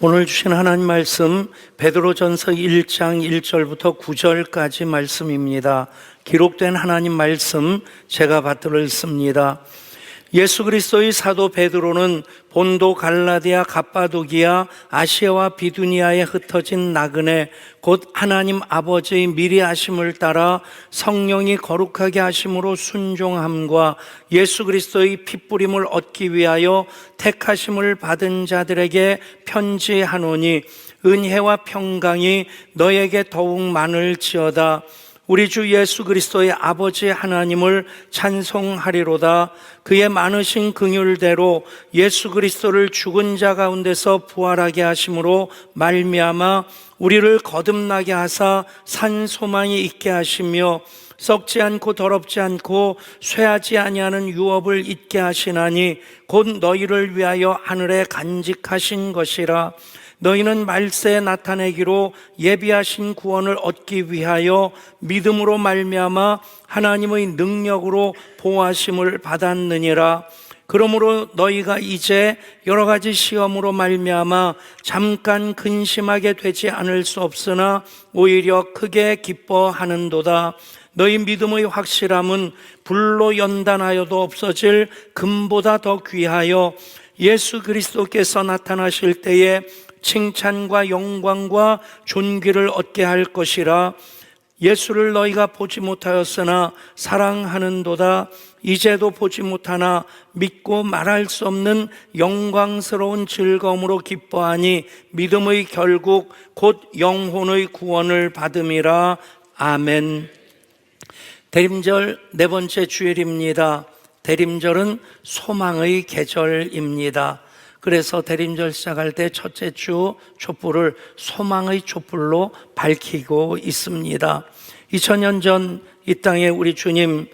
오늘 주신 하나님 말씀 베드로전서 1장 1절부터 9절까지 말씀입니다. 기록된 하나님 말씀 제가 받들어 읽습니다. 예수 그리스도의 사도 베드로는 본도, 갈라디아, 갑바도기아, 아시아와 비두니아에 흩어진 나그네 곧 하나님 아버지의 미리 하심을 따라 성령이 거룩하게 하심으로 순종함과 예수 그리스도의 핏부림을 얻기 위하여 택하심을 받은 자들에게 편지하노니 은혜와 평강이 너에게 더욱 많을지어다. 우리 주 예수 그리스도의 아버지 하나님을 찬송하리로다. 그의 많으신 긍휼대로 예수 그리스도를 죽은 자 가운데서 부활하게 하심으로 말미암아 우리를 거듭나게 하사 산 소망이 있게 하시며 썩지 않고 더럽지 않고 쇠하지 아니하는 유업을 잊게 하시나니 곧 너희를 위하여 하늘에 간직하신 것이라. 너희는 말세에 나타내기로 예비하신 구원을 얻기 위하여 믿음으로 말미암아 하나님의 능력으로 보호하심을 받았느니라. 그러므로 너희가 이제 여러 가지 시험으로 말미암아 잠깐 근심하게 되지 않을 수 없으나 오히려 크게 기뻐하는도다. 너희 믿음의 확실함은 불로 연단하여도 없어질 금보다 더 귀하여 예수 그리스도께서 나타나실 때에 칭찬과 영광과 존귀를 얻게 할 것이라. 예수를 너희가 보지 못하였으나 사랑하는도다. 이제도 보지 못하나 믿고 말할 수 없는 영광스러운 즐거움으로 기뻐하니 믿음의 결국 곧 영혼의 구원을 받음이라. 아멘. 대림절 네 번째 주일입니다. 대림절은 소망의 계절입니다. 그래서 대림절 시작할 때 첫째 주 촛불을 소망의 촛불로 밝히고 있습니다. 2000년 전 이 땅에 우리 주님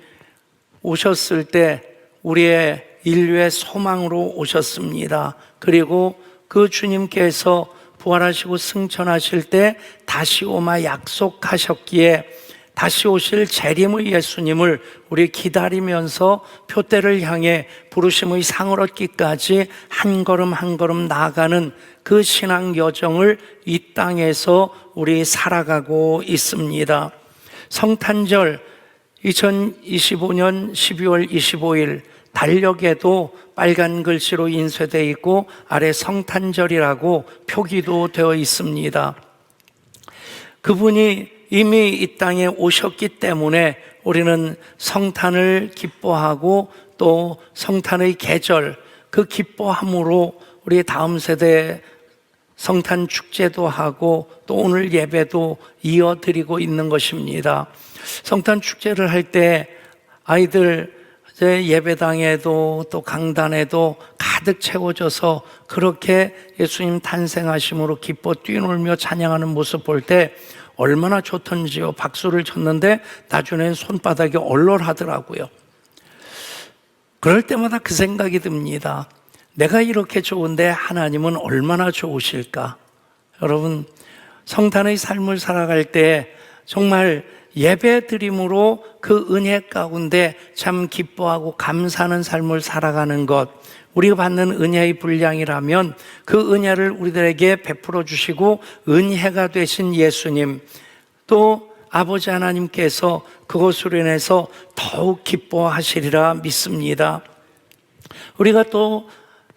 오셨을 때 우리의 인류의 소망으로 오셨습니다. 그리고 그 주님께서 부활하시고 승천하실 때 다시 오마 약속하셨기에 다시 오실 재림의 예수님을 우리 기다리면서 표대를 향해 부르심의 상을 얻기까지 한 걸음 한 걸음 나아가는 그 신앙 여정을 이 땅에서 우리 살아가고 있습니다. 성탄절 2025년 12월 25일 달력에도 빨간 글씨로 인쇄되어 있고 아래 성탄절이라고 표기도 되어 있습니다. 그분이 이미 이 땅에 오셨기 때문에 우리는 성탄을 기뻐하고 또 성탄의 계절, 그 기뻐함으로 우리 다음 세대 성탄 축제도 하고 또 오늘 예배도 이어드리고 있는 것입니다. 성탄 축제를 할 때 아이들 예배당에도 또 강단에도 가득 채워져서 그렇게 예수님 탄생하심으로 기뻐 뛰놀며 찬양하는 모습 볼 때 얼마나 좋던지요. 박수를 쳤는데 나중엔 손바닥이 얼얼하더라고요. 그럴 때마다 그 생각이 듭니다. 내가 이렇게 좋은데 하나님은 얼마나 좋으실까? 여러분, 성탄의 삶을 살아갈 때 정말 예배 드림으로 그 은혜 가운데 참 기뻐하고 감사하는 삶을 살아가는 것, 우리가 받는 은혜의 분량이라면 그 은혜를 우리들에게 베풀어 주시고 은혜가 되신 예수님, 또 아버지 하나님께서 그것으로 인해서 더욱 기뻐하시리라 믿습니다. 우리가 또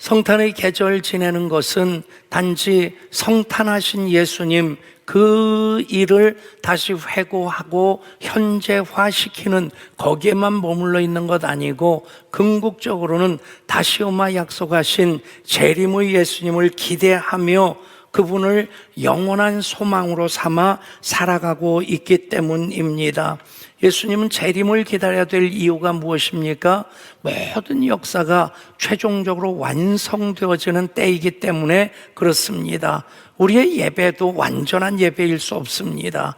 성탄의 계절 지내는 것은 단지 성탄하신 예수님 그 일을 다시 회고하고 현재화시키는 거기에만 머물러 있는 것 아니고 궁극적으로는 다시 오마 약속하신 재림의 예수님을 기대하며 그분을 영원한 소망으로 삼아 살아가고 있기 때문입니다. 예수님은 재림을 기다려야 될 이유가 무엇입니까? 모든 역사가 최종적으로 완성되어지는 때이기 때문에 그렇습니다. 우리의 예배도 완전한 예배일 수 없습니다.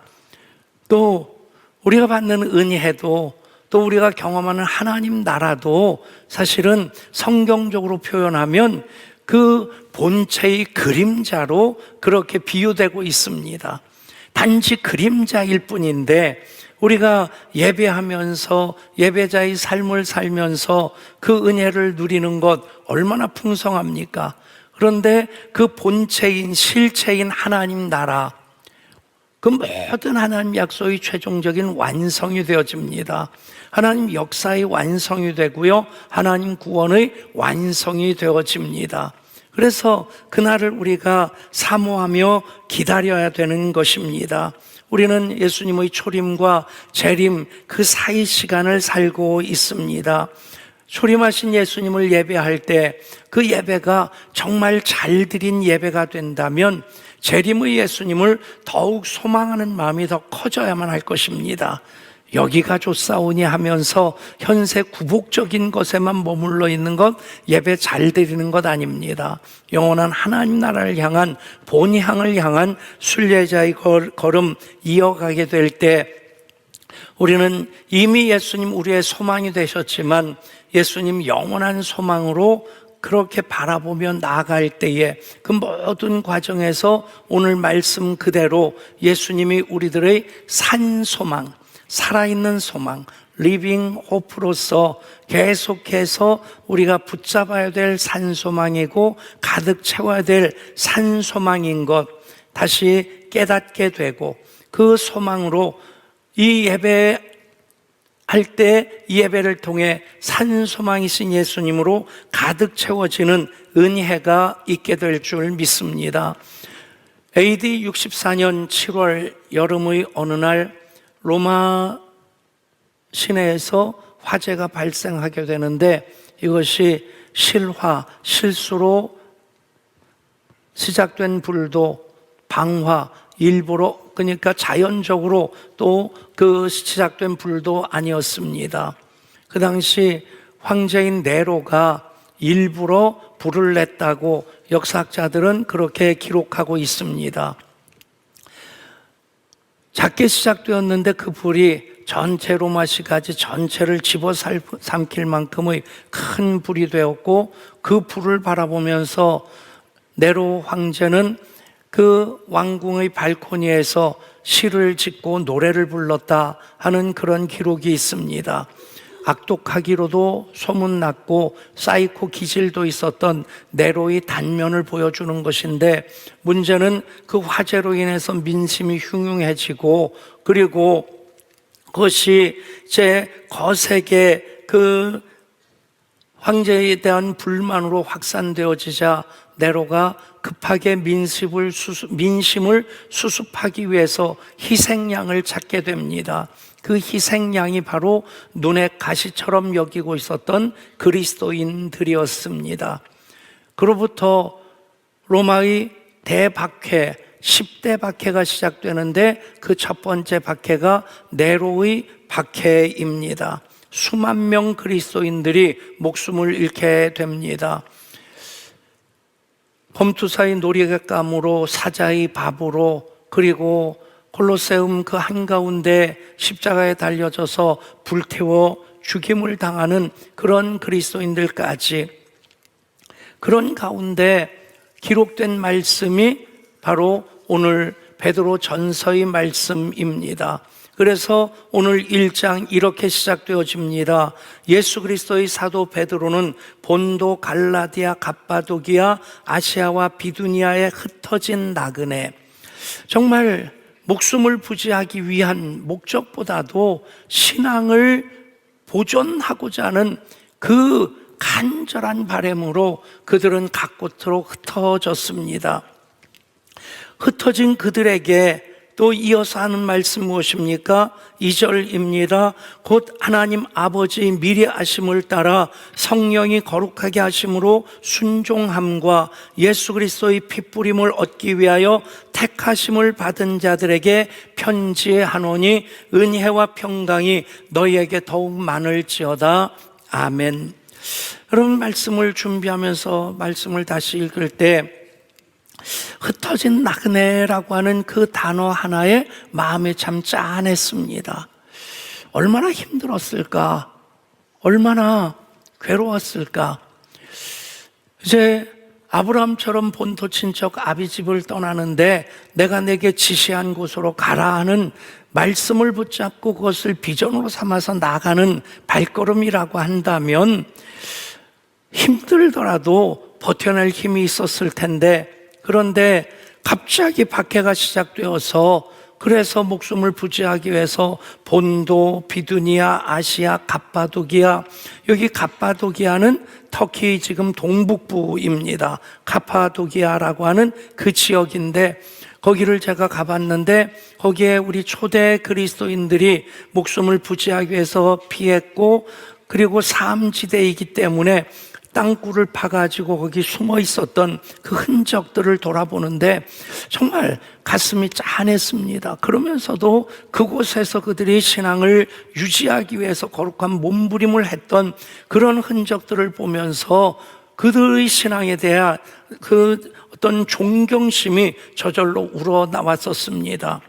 또 우리가 받는 은혜도 또 우리가 경험하는 하나님 나라도 사실은 성경적으로 표현하면 그 본체의 그림자로 그렇게 비유되고 있습니다. 단지 그림자일 뿐인데 우리가 예배하면서 예배자의 삶을 살면서 그 은혜를 누리는 것 얼마나 풍성합니까? 그런데 그 본체인 실체인 하나님 나라, 그 모든 하나님 약속의 최종적인 완성이 되어집니다. 하나님 역사의 완성이 되고요, 하나님 구원의 완성이 되어집니다. 그래서 그날을 우리가 사모하며 기다려야 되는 것입니다. 우리는 예수님의 초림과 재림 그 사이 시간을 살고 있습니다. 초림하신 예수님을 예배할 때 그 예배가 정말 잘 드린 예배가 된다면 재림의 예수님을 더욱 소망하는 마음이 더 커져야만 할 것입니다. 여기가 좋사오니 하면서 현세 구복적인 것에만 머물러 있는 것, 예배 잘 드리는 것 아닙니다. 영원한 하나님 나라를 향한 본향을 향한 순례자의 걸음 이어가게 될 때 우리는 이미 예수님 우리의 소망이 되셨지만 예수님 영원한 소망으로 그렇게 바라보며 나아갈 때에 그 모든 과정에서 오늘 말씀 그대로 예수님이 우리들의 산 소망, 살아있는 소망, 리빙 호프로서 계속해서 우리가 붙잡아야 될 산소망이고 가득 채워야 될 산소망인 것 다시 깨닫게 되고, 그 소망으로 이 예배 할 때 이 예배를 통해 산소망이신 예수님으로 가득 채워지는 은혜가 있게 될 줄 믿습니다. AD 64년 7월 여름의 어느 날 로마 시내에서 화재가 발생하게 되는데, 이것이 실수로 시작된 불도 방화, 일부러, 그러니까 자연적으로 또 그 시작된 불도 아니었습니다. 그 당시 황제인 네로가 일부러 불을 냈다고 역사학자들은 그렇게 기록하고 있습니다. 작게 시작되었는데 그 불이 전체 로마시까지 전체를 집어삼킬 만큼의 큰 불이 되었고, 그 불을 바라보면서 네로 황제는 그 왕궁의 발코니에서 시를 짓고 노래를 불렀다 하는 그런 기록이 있습니다. 악독하기로도 소문났고 사이코 기질도 있었던 네로의 단면을 보여주는 것인데, 문제는 그 화재로 인해서 민심이 흉흉해지고, 그리고 그것이 이제 거세게 그 황제에 대한 불만으로 확산되어지자 네로가 급하게 민심을 수습하기 위해서 희생양을 찾게 됩니다. 그 희생양이 바로 눈에 가시처럼 여기고 있었던 그리스도인들이었습니다. 그로부터 로마의 대박해, 10대 박해가 시작되는데 그 첫 번째 박해가 네로의 박해입니다. 수만 명 그리스도인들이 목숨을 잃게 됩니다. 범투사의 노리객감으로, 사자의 밥으로, 그리고 콜로세움 그 한가운데 십자가에 달려져서 불태워 죽임을 당하는 그런 그리스도인들까지, 그런 가운데 기록된 말씀이 바로 오늘 베드로 전서의 말씀입니다. 그래서 오늘 1장 이렇게 시작되어집니다. 예수 그리스도의 사도 베드로는 본도, 갈라디아, 갑바도기아, 아시아와 비두니아에 흩어진 나그네, 정말 목숨을 부지하기 위한 목적보다도 신앙을 보존하고자 하는 그 간절한 바람으로 그들은 각곳으로 흩어졌습니다. 흩어진 그들에게 또 이어서 하는 말씀 무엇입니까? 2절입니다. 곧 하나님 아버지의 미리 아심을 따라 성령이 거룩하게 하심으로 순종함과 예수 그리스도의 핏부림을 얻기 위하여 택하심을 받은 자들에게 편지하노니 은혜와 평강이 너희에게 더욱 많을지어다. 아멘. 여러분, 말씀을 준비하면서 말씀을 다시 읽을 때 흩어진 나그네라고 하는 그 단어 하나에 마음이 참 짠했습니다. 얼마나 힘들었을까? 얼마나 괴로웠을까? 이제 아브라함처럼 본토 친척 아비집을 떠나는데 내가 내게 지시한 곳으로 가라 하는 말씀을 붙잡고 그것을 비전으로 삼아서 나가는 발걸음이라고 한다면, 힘들더라도 버텨낼 힘이 있었을 텐데, 그런데 갑자기 박해가 시작되어서 그래서 목숨을 부지하기 위해서 본도, 비두니아, 아시아, 갑바도기아, 여기 갑바도기아는 터키 지금 동북부입니다. 갑바도기아라고 하는 그 지역인데, 거기를 제가 가봤는데 거기에 우리 초대 그리스도인들이 목숨을 부지하기 위해서 피했고, 그리고 삼지대이기 때문에 땅굴을 파가지고 거기 숨어 있었던 그 흔적들을 돌아보는데 정말 가슴이 짠했습니다. 그러면서도 그곳에서 그들이 신앙을 유지하기 위해서 거룩한 몸부림을 했던 그런 흔적들을 보면서 그들의 신앙에 대한 그 어떤 존경심이 저절로 우러나왔었습니다.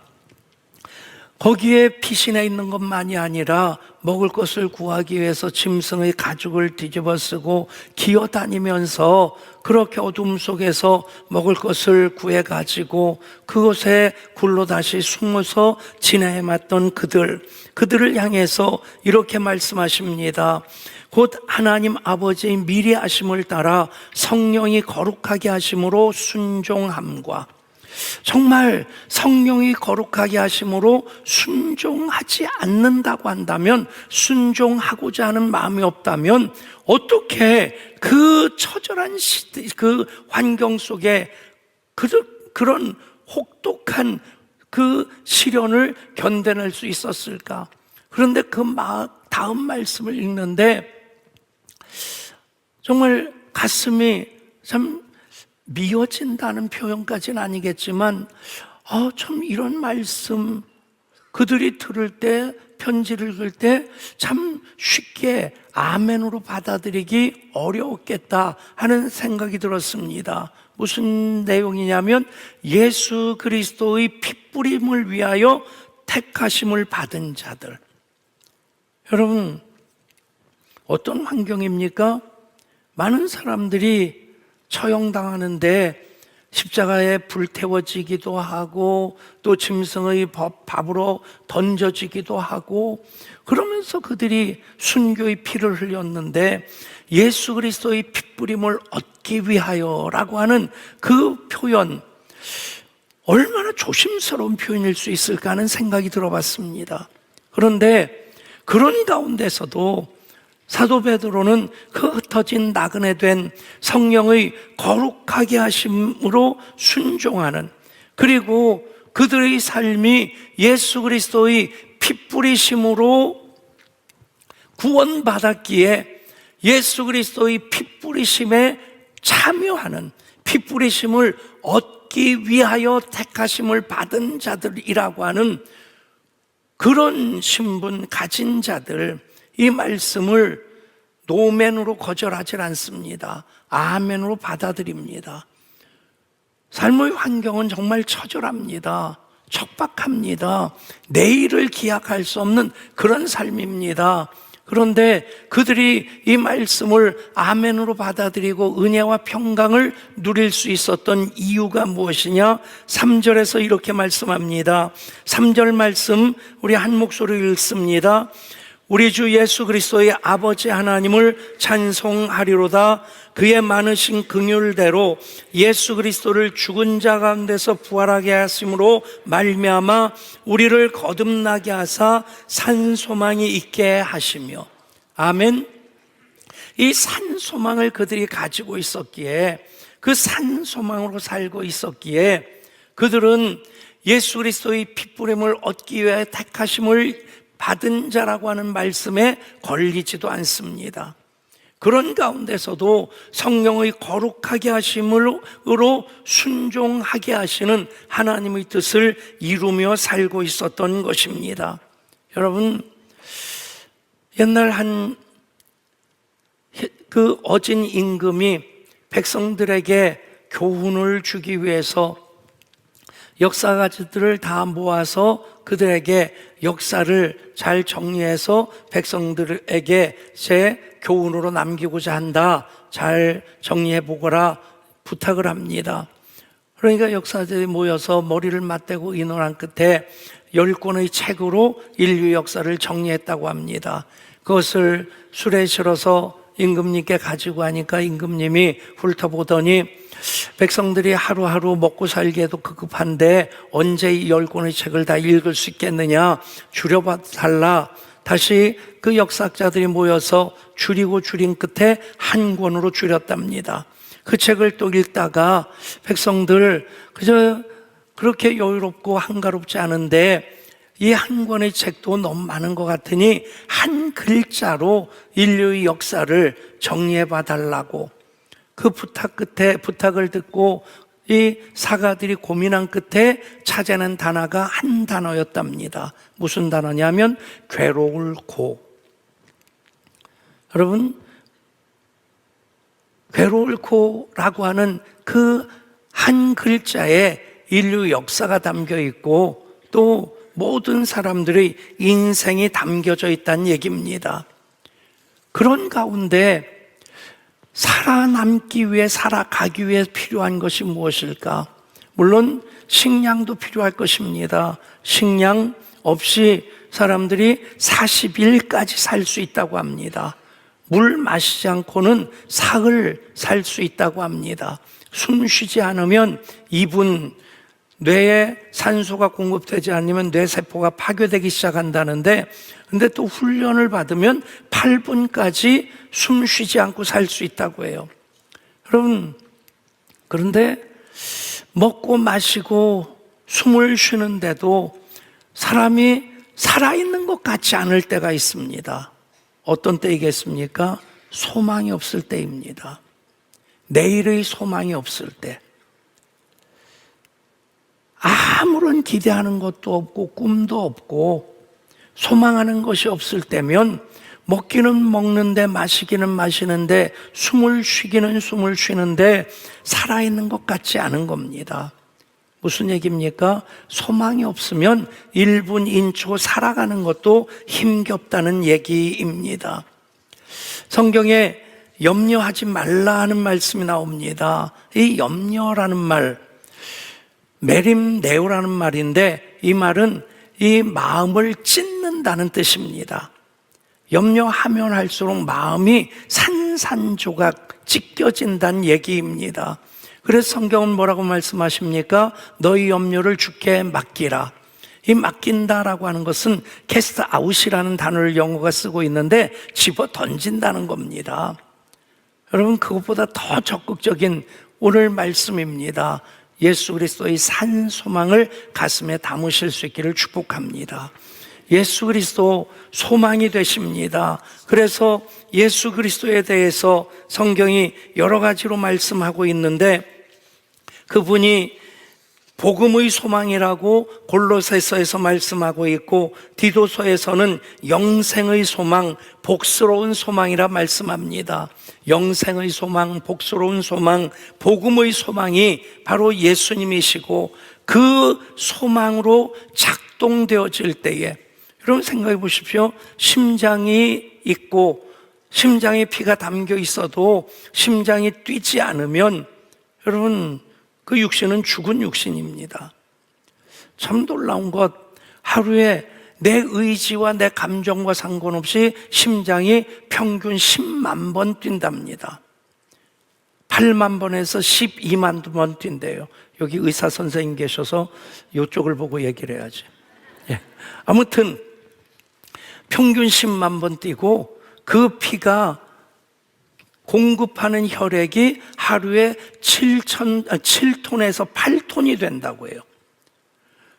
거기에 피신해 있는 것만이 아니라 먹을 것을 구하기 위해서 짐승의 가죽을 뒤집어 쓰고 기어다니면서 그렇게 어둠 속에서 먹을 것을 구해가지고 그곳에 굴러 다시 숨어서 지내해왔던 그들을 향해서 이렇게 말씀하십니다. 곧 하나님 아버지의 미리 하심을 따라 성령이 거룩하게 하심으로 순종함과, 정말 성령이 거룩하게 하심으로 순종하지 않는다고 한다면, 순종하고자 하는 마음이 없다면 어떻게 그 처절한 그 환경 속에 그런 혹독한 그 시련을 견뎌낼 수 있었을까? 그런데 그 다음 말씀을 읽는데 정말 가슴이 참 미어진다는 표현까지는 아니겠지만 참 이런 말씀 그들이 들을 때, 편지를 읽을 때 참 쉽게 아멘으로 받아들이기 어려웠겠다 하는 생각이 들었습니다. 무슨 내용이냐면 예수 그리스도의 핏부림을 위하여 택하심을 받은 자들. 여러분, 어떤 환경입니까? 많은 사람들이 처형당하는데 십자가에 불태워지기도 하고 또 짐승의 밥으로 던져지기도 하고, 그러면서 그들이 순교의 피를 흘렸는데 예수 그리스도의 핏부림을 얻기 위하여라고 하는 그 표현, 얼마나 조심스러운 표현일 수 있을까 하는 생각이 들어봤습니다. 그런데 그런 가운데서도 사도 베드로는 그 흩어진 나그네 된 성령의 거룩하게 하심으로 순종하는, 그리고 그들의 삶이 예수 그리스도의 핏부리심으로 구원받았기에 예수 그리스도의 핏부리심에 참여하는, 핏부리심을 얻기 위하여 택하심을 받은 자들이라고 하는 그런 신분 가진 자들, 이 말씀을 노멘으로 거절하지 않습니다. 아멘으로 받아들입니다. 삶의 환경은 정말 처절합니다. 척박합니다. 내일을 기약할 수 없는 그런 삶입니다. 그런데 그들이 이 말씀을 아멘으로 받아들이고 은혜와 평강을 누릴 수 있었던 이유가 무엇이냐? 3절에서 이렇게 말씀합니다. 3절 말씀 우리 한 목소리로 읽습니다. 우리 주 예수 그리스도의 아버지 하나님을 찬송하리로다. 그의 많으신 긍휼대로 예수 그리스도를 죽은 자 가운데서 부활하게 하심으로 말미암아 우리를 거듭나게 하사 산 소망이 있게 하시며. 아멘. 이 산 소망을 그들이 가지고 있었기에, 그 산 소망으로 살고 있었기에 그들은 예수 그리스도의 핏부림을 얻기 위해 택하심을 받은 자라고 하는 말씀에 걸리지도 않습니다. 그런 가운데서도 성령의 거룩하게 하심으로 순종하게 하시는 하나님의 뜻을 이루며 살고 있었던 것입니다. 여러분, 옛날 그 어진 임금이 백성들에게 교훈을 주기 위해서 역사가들을 다 모아서 그들에게 역사를 잘 정리해서 백성들에게 제 교훈으로 남기고자 한다. 잘 정리해 보거라 부탁을 합니다. 그러니까 역사들이 모여서 머리를 맞대고 의논한 끝에 10권의 책으로 인류 역사를 정리했다고 합니다. 그것을 술에 실어서 임금님께 가지고 가니까 임금님이 훑어보더니 백성들이 하루하루 먹고 살기에도 급급한데 언제 이 10권의 책을 다 읽을 수 있겠느냐, 줄여달라. 다시 그 역사학자들이 모여서 줄인 끝에 한 권으로 줄였답니다. 그 책을 또 읽다가 백성들 그저 그렇게 여유롭고 한가롭지 않은데 이 한 권의 책도 너무 많은 것 같으니 한 글자로 인류의 역사를 정리해 봐달라고 그 부탁을 듣고 이 사가들이 고민한 끝에 찾아낸 단어가 한 단어였답니다. 무슨 단어냐면 괴로울 고. 여러분, 괴로울 고라고 하는 그 한 글자에 인류 역사가 담겨 있고 또 모든 사람들의 인생이 담겨져 있다는 얘기입니다. 그런 가운데 살아남기 위해, 살아가기 위해 필요한 것이 무엇일까? 물론 식량도 필요할 것입니다. 식량 없이 사람들이 40일까지 살 수 있다고 합니다. 물 마시지 않고는 사흘 살 수 있다고 합니다. 숨 쉬지 않으면 2분, 뇌에 산소가 공급되지 않으면 뇌세포가 파괴되기 시작한다는데, 근데 또 훈련을 받으면 8분까지 숨 쉬지 않고 살 수 있다고 해요. 여러분, 그런데 먹고 마시고 숨을 쉬는데도 사람이 살아있는 것 같지 않을 때가 있습니다. 어떤 때이겠습니까? 소망이 없을 때입니다. 내일의 소망이 없을 때. 아무런 기대하는 것도 없고 꿈도 없고 소망하는 것이 없을 때면 먹기는 먹는데 마시기는 마시는데 숨을 쉬기는 숨을 쉬는데 살아있는 것 같지 않은 겁니다. 무슨 얘기입니까? 소망이 없으면 1분 1초 살아가는 것도 힘겹다는 얘기입니다. 성경에 염려하지 말라 하는 말씀이 나옵니다. 이 염려라는 말, 메림네오라는 말인데 이 말은 이 마음을 찢는다는 뜻입니다. 염려하면 할수록 마음이 산산조각 찢겨진다는 얘기입니다. 그래서 성경은 뭐라고 말씀하십니까? 너희 염려를 주께 맡기라. 이 맡긴다라고 하는 것은 캐스트 아웃이라는 단어를 영어가 쓰고 있는데 집어 던진다는 겁니다. 여러분, 그것보다 더 적극적인 오늘 말씀입니다. 예수 그리스도의 산 소망을 가슴에 담으실 수 있기를 축복합니다. 예수 그리스도 소망이 되십니다. 그래서 예수 그리스도에 대해서 성경이 여러 가지로 말씀하고 있는데 그분이 복음의 소망이라고 골로새서에서 말씀하고 있고 디도서에서는 영생의 소망, 복스러운 소망이라 말씀합니다. 영생의 소망, 복스러운 소망, 복음의 소망이 바로 예수님이시고 그 소망으로 작동되어질 때에 여러분 생각해 보십시오. 심장이 있고 심장에 피가 담겨 있어도 심장이 뛰지 않으면 여러분 그 육신은 죽은 육신입니다. 참 놀라운 것, 하루에 내 의지와 내 감정과 상관없이 심장이 평균 10만 번 뛴답니다. 8만 번에서 12만 번 뛴대요. 여기 의사 선생님 계셔서 이쪽을 보고 얘기를 해야지. 예. 아무튼 평균 10만 번 뛰고 그 피가 공급하는 혈액이 하루에 7톤에서 8톤이 된다고 해요.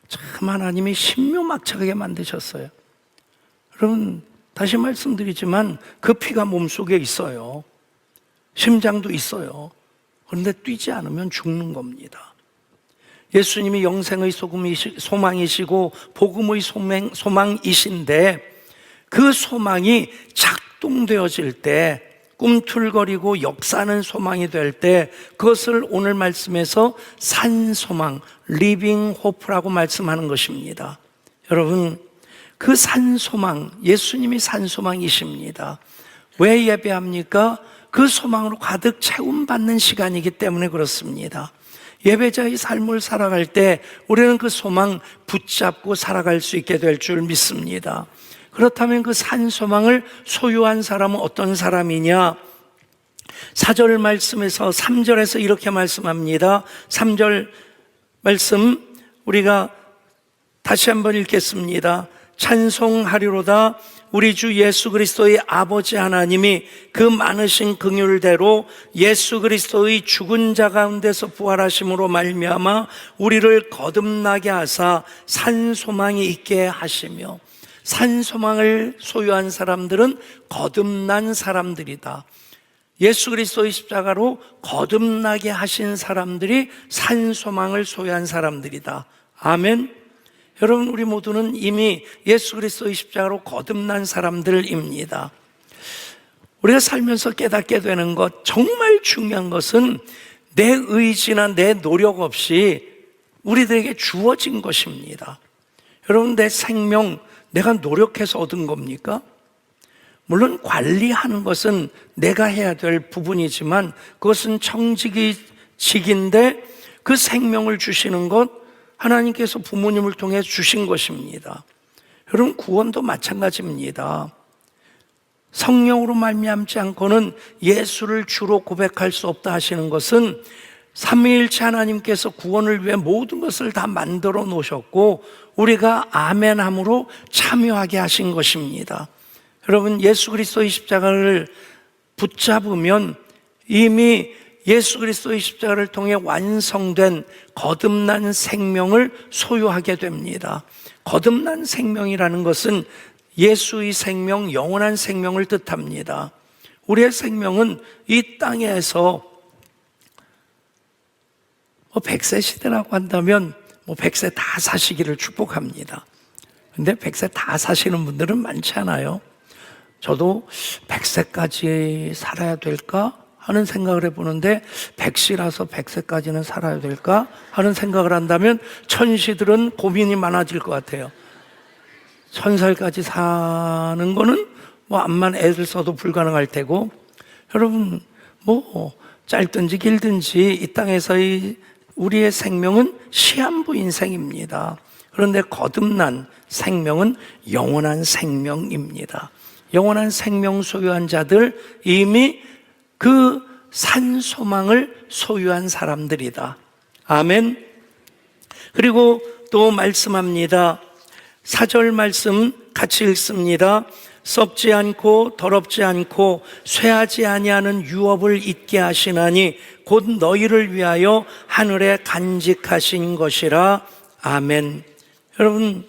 참 하나님이 신묘막측하게 만드셨어요. 여러분 다시 말씀드리지만 그 피가 몸속에 있어요. 심장도 있어요. 그런데 뛰지 않으면 죽는 겁니다. 예수님이 영생의 소망이시고 복음의 소망이신데 그 소망이 작동되어질 때 꿈틀거리고 역사하는 소망이 될 때 그것을 오늘 말씀에서 산소망, 리빙 호프라고 말씀하는 것입니다. 여러분 그 산소망, 예수님이 산소망이십니다. 왜 예배합니까? 그 소망으로 가득 채움받는 시간이기 때문에 그렇습니다. 예배자의 삶을 살아갈 때 우리는 그 소망 붙잡고 살아갈 수 있게 될 줄 믿습니다. 그렇다면 그 산소망을 소유한 사람은 어떤 사람이냐? 4절 말씀에서 3절에서 이렇게 말씀합니다. 3절 말씀 우리가 다시 한번 읽겠습니다. 찬송하리로다. 우리 주 예수 그리스도의 아버지 하나님이 그 많으신 긍휼대로 예수 그리스도의 죽은 자 가운데서 부활하심으로 말미암아 우리를 거듭나게 하사 산 소망이 있게 하시며, 산 소망을 소유한 사람들은 거듭난 사람들이다. 예수 그리스도의 십자가로 거듭나게 하신 사람들이 산 소망을 소유한 사람들이다. 아멘. 여러분, 우리 모두는 이미 예수 그리스도의 십자가로 거듭난 사람들입니다. 우리가 살면서 깨닫게 되는 것, 정말 중요한 것은 내 의지나 내 노력 없이 우리들에게 주어진 것입니다. 여러분, 내 생명 내가 노력해서 얻은 겁니까? 물론 관리하는 것은 내가 해야 될 부분이지만 그것은 청직인데 그 생명을 주시는 것 하나님께서 부모님을 통해 주신 것입니다. 여러분, 구원도 마찬가지입니다. 성령으로 말미암지 않고는 예수를 주로 고백할 수 없다 하시는 것은 삼위일체 하나님께서 구원을 위해 모든 것을 다 만들어 놓으셨고 우리가 아멘함으로 참여하게 하신 것입니다. 여러분, 예수 그리스도의 십자가를 붙잡으면 이미 예수 그리스도의 십자가를 통해 완성된 거듭난 생명을 소유하게 됩니다. 거듭난 생명이라는 것은 예수의 생명, 영원한 생명을 뜻합니다. 우리의 생명은 이 땅에서 100세 시대라고 한다면 100세 다 사시기를 축복합니다. 근데 100세 다 사시는 분들은 많지 않아요. 저도 100세까지 살아야 될까 하는 생각을 해보는데 100시라서 100세까지는 살아야 될까 하는 생각을 한다면 천시들은 고민이 많아질 것 같아요. 1000살까지 사는 거는 암만 애들 써도 불가능할 테고, 여러분 짧든지 길든지 이 땅에서의 우리의 생명은 시한부 인생입니다. 그런데 거듭난 생명은 영원한 생명입니다. 영원한 생명 소유한 자들, 이미 그 산소망을 소유한 사람들이다. 아멘. 그리고 또 말씀합니다. 4절 말씀 같이 읽습니다. 썩지 않고 더럽지 않고 쇠하지 아니하는 유업을 잊게 하시나니 곧 너희를 위하여 하늘에 간직하신 것이라. 아멘. 여러분,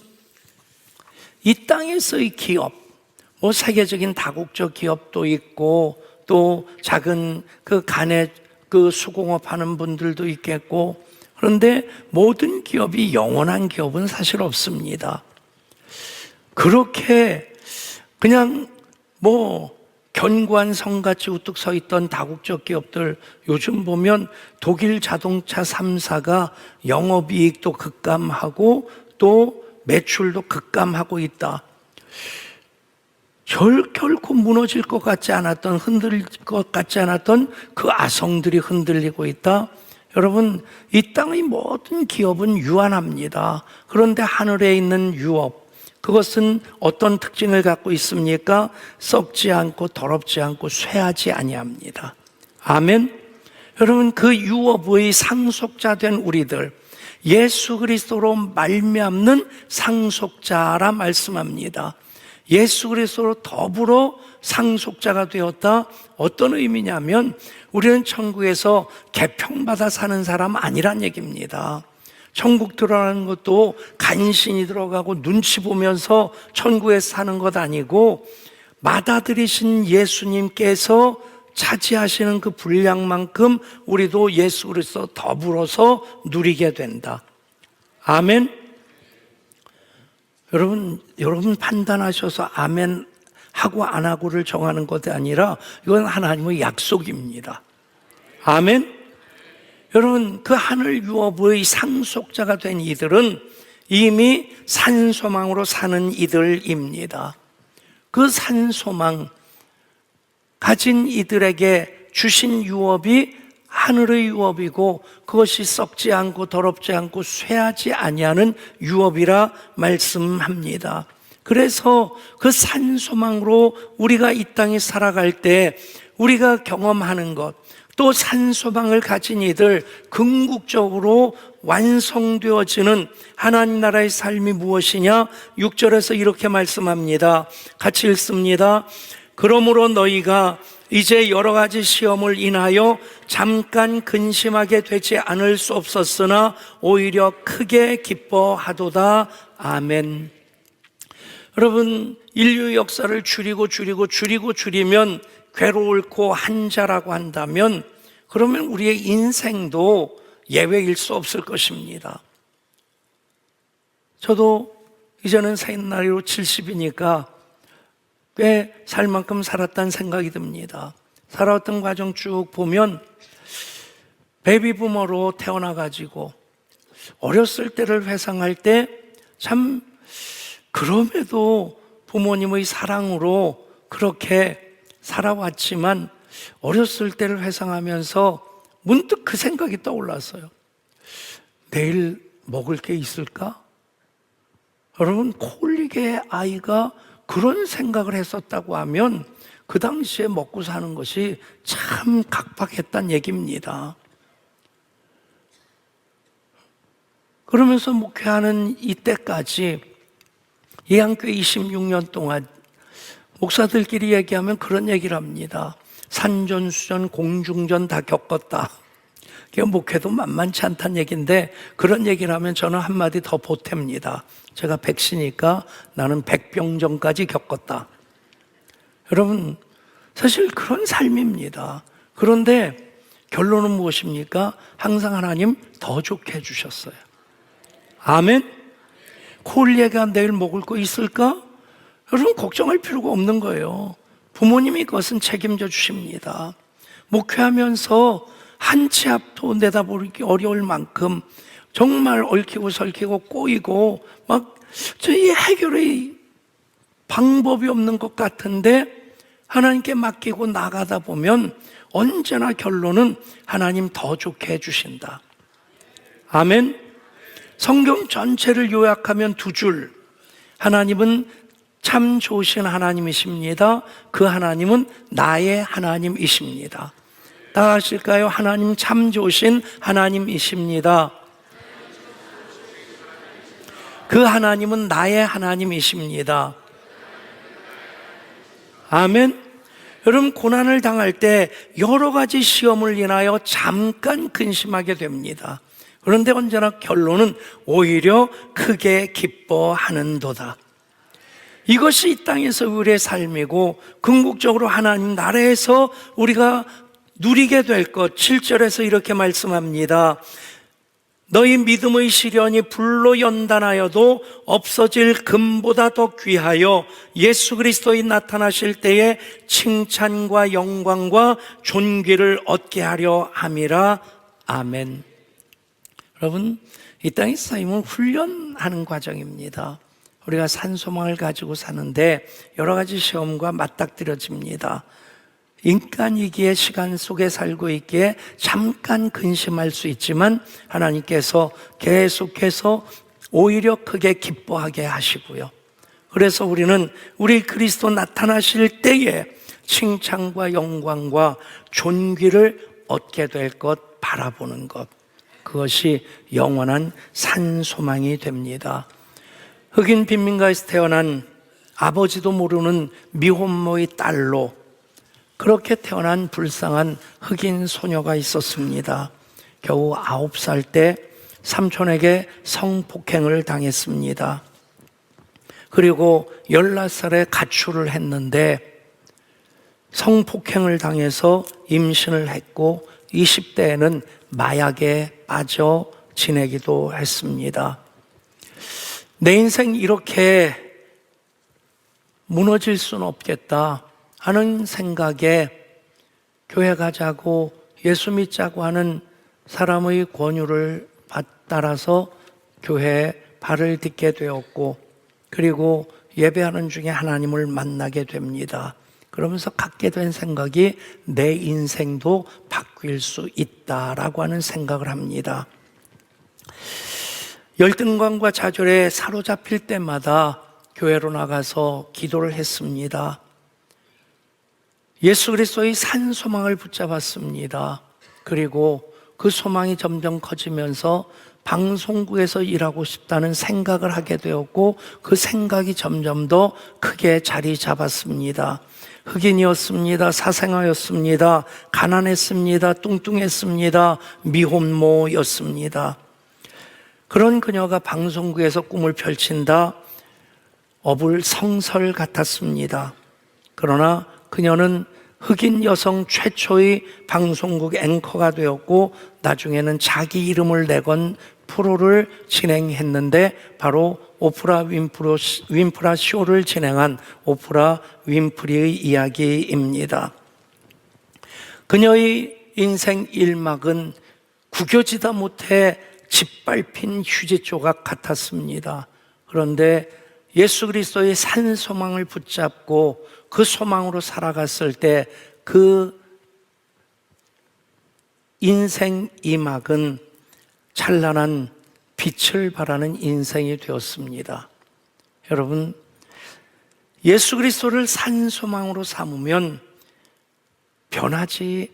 이 땅에서의 기업, 세계적인 다국적 기업도 있고 또 작은 그 간에 그 수공업 하는 분들도 있겠고, 그런데 모든 기업이 영원한 기업은 사실 없습니다. 그렇게 그냥 견고한 성같이 우뚝 서 있던 다국적 기업들, 요즘 보면 독일 자동차 3사가 영업이익도 급감하고 또 매출도 급감하고 있다. 결코 무너질 것 같지 않았던, 흔들릴 것 같지 않았던 그 아성들이 흔들리고 있다. 여러분, 이 땅의 모든 기업은 유한합니다. 그런데 하늘에 있는 유업, 그것은 어떤 특징을 갖고 있습니까? 썩지 않고 더럽지 않고 쇠하지 아니합니다. 아멘. 여러분, 그 유업의 상속자 된 우리들, 예수 그리스도로 말미암는 상속자라 말씀합니다. 예수 그리스도로 더불어 상속자가 되었다. 어떤 의미냐면 우리는 천국에서 계평받아 사는 사람 아니란 얘기입니다. 천국 들어가는 것도 간신히 들어가고 눈치 보면서 천국에 사는 것 아니고 받아들이신 예수님께서 차지하시는 그 분량만큼 우리도 예수 그리스도 더불어서 누리게 된다. 아멘. 여러분 판단하셔서 아멘 하고 안 하고를 정하는 것이 아니라 이건 하나님의 약속입니다. 아멘. 여러분, 그 하늘 유업의 상속자가 된 이들은 이미 산소망으로 사는 이들입니다. 그 산소망 가진 이들에게 주신 유업이 하늘의 유업이고 그것이 썩지 않고 더럽지 않고 쇠하지 아니하는 유업이라 말씀합니다. 그래서 그 산소망으로 우리가 이 땅에 살아갈 때 우리가 경험하는 것, 또 산소망을 가진 이들 궁극적으로 완성되어지는 하나님 나라의 삶이 무엇이냐? 6절에서 이렇게 말씀합니다. 같이 읽습니다. 그러므로 너희가 이제 여러 가지 시험을 인하여 잠깐 근심하게 되지 않을 수 없었으나 오히려 크게 기뻐하도다. 아멘. 여러분, 인류 역사를 줄이면 괴로울고 한자라고 한다면, 그러면 우리의 인생도 예외일 수 없을 것입니다. 저도 이제는 생나이로 70이니까 꽤 살 만큼 살았다는 생각이 듭니다. 살아왔던 과정 쭉 보면 베이비부머로 태어나가지고 어렸을 때를 회상할 때 참, 그럼에도 부모님의 사랑으로 그렇게 살아왔지만 어렸을 때를 회상하면서 문득 그 생각이 떠올랐어요. 내일 먹을 게 있을까? 여러분, 콜릭의 아이가 그런 생각을 했었다고 하면 그 당시에 먹고 사는 것이 참 각박했단 얘기입니다. 그러면서 목회하는 이때까지 예양교회 26년 동안 목사들끼리 얘기하면 그런 얘기를 합니다. 산전수전, 공중전 다 겪었다. 목회도 만만치 않다는 얘기인데 그런 얘기를 하면 저는 한마디 더 보탭니다. 제가 백시니까 나는 백병전까지 겪었다. 여러분, 사실 그런 삶입니다. 그런데 결론은 무엇입니까? 항상 하나님 더 좋게 해주셨어요. 아멘. 콜리가 내일 먹을 거 있을까? 여러분, 걱정할 필요가 없는 거예요. 부모님이 그것은 책임져 주십니다. 목회하면서 한 치 앞도 내다보기 어려울 만큼 정말 얽히고 설키고 꼬이고 막 저희 해결의 방법이 없는 것 같은데 하나님께 맡기고 나가다 보면 언제나 결론은 하나님 더 좋게 해주신다. 아멘. 성경 전체를 요약하면 두 줄. 하나님은 참 좋으신 하나님이십니다. 그 하나님은 나의 하나님이십니다. 다 아실까요? 하나님 참 좋으신 하나님이십니다. 그 하나님은 나의 하나님이십니다. 아멘. 여러분, 고난을 당할 때 여러 가지 시험을 인하여 잠깐 근심하게 됩니다. 그런데 언제나 결론은 오히려 크게 기뻐하는도다. 이것이 이 땅에서 우리의 삶이고 궁극적으로 하나님 나라에서 우리가 누리게 될 것. 7절에서 이렇게 말씀합니다. 너희 믿음의 시련이 불로 연단하여도 없어질 금보다 더 귀하여 예수 그리스도의 나타나실 때에 칭찬과 영광과 존귀를 얻게 하려 함이라. 아멘. 여러분, 이 땅의 삶은 훈련하는 과정입니다. 우리가 산소망을 가지고 사는데 여러 가지 시험과 맞닥뜨려집니다. 인간이기에 시간 속에 살고 있기에 잠깐 근심할 수 있지만 하나님께서 계속해서 오히려 크게 기뻐하게 하시고요. 그래서 우리는 우리 그리스도 나타나실 때에 칭찬과 영광과 존귀를 얻게 될 것 바라보는 것, 그것이 영원한 산소망이 됩니다. 흑인 빈민가에서 태어난 아버지도 모르는 미혼모의 딸로 그렇게 태어난 불쌍한 흑인 소녀가 있었습니다. 겨우 9살 때 삼촌에게 성폭행을 당했습니다. 그리고 14살에 가출을 했는데 성폭행을 당해서 임신을 했고 20대에는 마약에 빠져 지내기도 했습니다. 내 인생 이렇게 무너질 수는 없겠다 하는 생각에 교회 가자고 예수 믿자고 하는 사람의 권유를 따라서 교회에 발을 딛게 되었고, 그리고 예배하는 중에 하나님을 만나게 됩니다. 그러면서 갖게 된 생각이 내 인생도 바뀔 수 있다라고 하는 생각을 합니다. 열등감과 좌절에 사로잡힐 때마다 교회로 나가서 기도를 했습니다. 예수 그리스도의 산 소망을 붙잡았습니다. 그리고 그 소망이 점점 커지면서 방송국에서 일하고 싶다는 생각을 하게 되었고, 그 생각이 점점 더 크게 자리 잡았습니다. 흑인이었습니다. 사생아였습니다. 가난했습니다. 뚱뚱했습니다. 미혼모였습니다. 그런 그녀가 방송국에서 꿈을 펼친다 어불성설 같았습니다. 그러나 그녀는 흑인 여성 최초의 방송국 앵커가 되었고, 나중에는 자기 이름을 내건 프로를 진행했는데, 바로 오프라 윈프라 쇼를 진행한 오프라 윈프리의 이야기입니다. 그녀의 인생 일막은 구겨지다 못해 짓밟힌 휴지 조각 같았습니다. 그런데 예수 그리스도의 산 소망을 붙잡고 그 소망으로 살아갔을 때 그 인생 이막은 찬란한 빛을 발하는 인생이 되었습니다. 여러분, 예수 그리스도를 산 소망으로 삼으면 변하지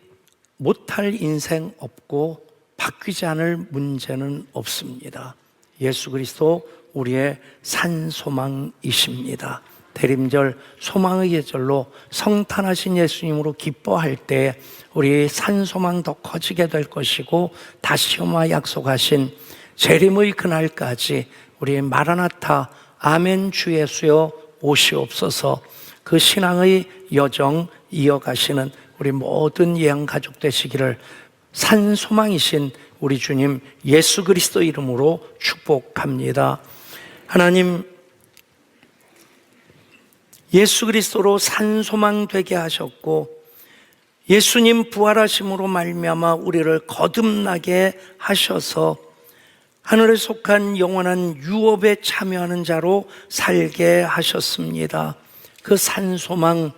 못할 인생 없고 바뀌지 않을 문제는 없습니다. 예수 그리스도 우리의 산 소망이십니다. 대림절 소망의 계절로 성탄하신 예수님으로 기뻐할 때 우리 산 소망 더 커지게 될 것이고, 다시 오마 약속하신 재림의 그날까지 우리의 마라나타 아멘 주 예수여 오시옵소서, 그 신앙의 여정 이어가시는 우리 모든 예양 가족 되시기를 산 소망이신 우리 주님 예수 그리스도 이름으로 축복합니다. 하나님, 예수 그리스도로 산 소망 되게 하셨고, 예수님 부활하심으로 말미암아 우리를 거듭나게 하셔서 하늘에 속한 영원한 유업에 참여하는 자로 살게 하셨습니다. 그 산 소망,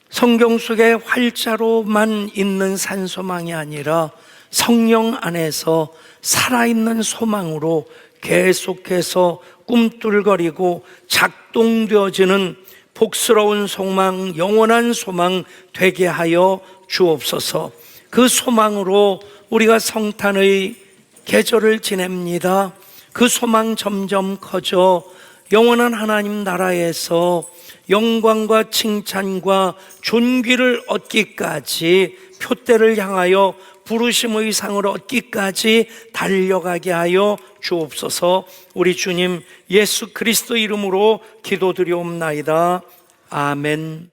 성경 속에 활자로만 있는 산 소망이 아니라 성령 안에서 살아있는 소망으로 계속해서 꿈틀거리고 작동되어지는 복스러운 소망, 영원한 소망 되게 하여 주옵소서. 그 소망으로 우리가 성탄의 계절을 지냅니다. 그 소망 점점 커져 영원한 하나님 나라에서 영광과 칭찬과 존귀를 얻기까지, 표대를 향하여 부르심의 상을 얻기까지 달려가게 하여 주옵소서. 우리 주님 예수 그리스도 이름으로 기도드리옵나이다. 아멘.